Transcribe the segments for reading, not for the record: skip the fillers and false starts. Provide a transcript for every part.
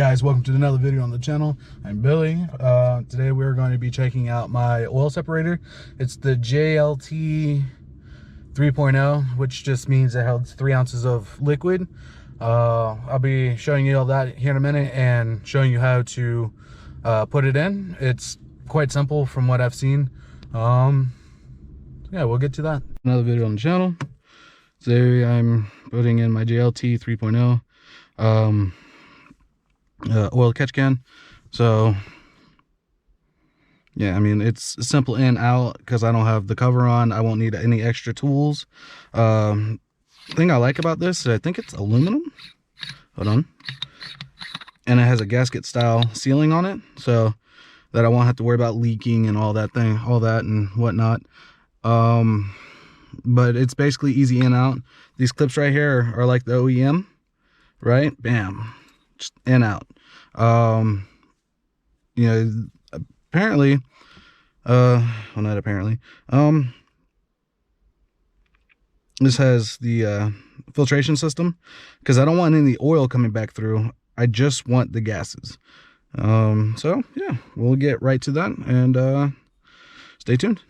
guys, welcome to another video on the channel. I'm Billy. Today we're going to be checking out my oil separator. It's the Jlt 3.0, which just means it holds 3 ounces of liquid. I'll be showing you all that here in a minute and showing you how to put it in. It's quite simple from what I've seen. Yeah, we'll get to that. Another video on the channel. Today I'm putting in my Jlt 3.0 oil catch can. So yeah, I mean, it's simple in out because I don't have the cover on. I won't need any extra tools. Thing I like about this is I think it's aluminum. Hold on. And it has a gasket style sealing on it, so that I won't have to worry about leaking and all that and whatnot. But it's basically easy in out. These clips right here are like the OEM, right? Bam, just in out. You know, apparently, well, not apparently, this has the filtration system because I don't want any oil coming back through. I just want the gases. So yeah, we'll get right to that and stay tuned.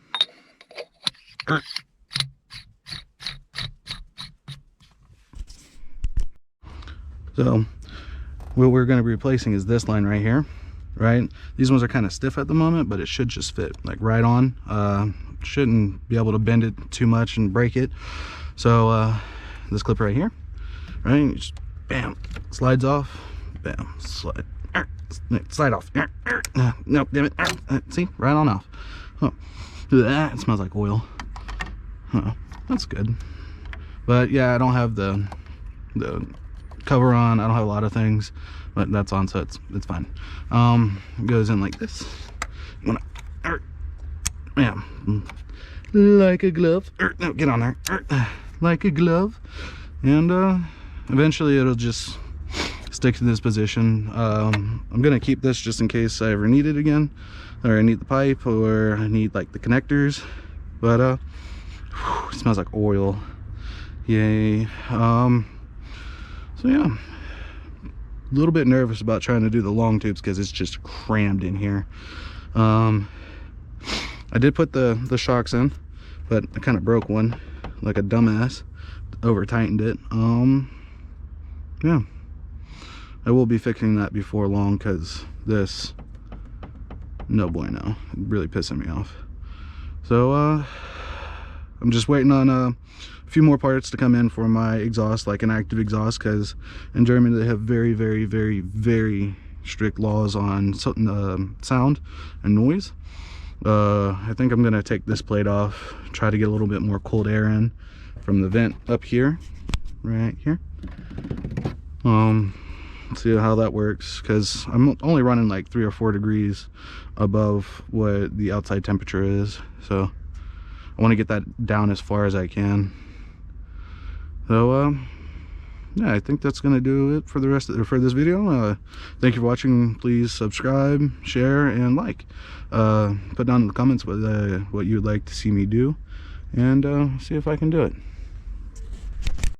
So what we're going to be replacing is this line right here, right? These ones are kind of stiff at the moment, but it should just fit like right on. Shouldn't be able to bend it too much and break it. So this clip right here, right? Just bam, slides off, bam, slide off. No, damn it. See, right on off. Oh, it smells like oil. Oh, that's good. But yeah, I don't have the cover on. I don't have a lot of things, but that's on, so it's fine. It goes in like this. You wanna, bam, like a glove. No, get on there. Like a glove, and eventually it'll just stick to this position. I'm gonna keep this just in case I ever need it again, or I need the pipe, or I need like the connectors. But it smells like oil. Yay. So yeah, a little bit nervous about trying to do the long tubes because it's just crammed in here. I did put the shocks in, but I kind of broke one like a dumbass, over tightened it. Yeah, I will be fixing that before long because this, no bueno, really pissing me off. So I'm just waiting on a few more parts to come in for my exhaust, like an active exhaust, because in Germany they have very, very, very, very strict laws on sound and noise. I think I'm gonna take this plate off, try to get a little bit more cold air in from the vent up here, right here. See how that works, because I'm only running like 3 or 4 degrees above what the outside temperature is, so I want to get that down as far as I can. So yeah, I think that's gonna do it for the rest of for this video. Thank you for watching. Please subscribe, share, and like. Put down in the comments what you would like to see me do, and see if I can do it.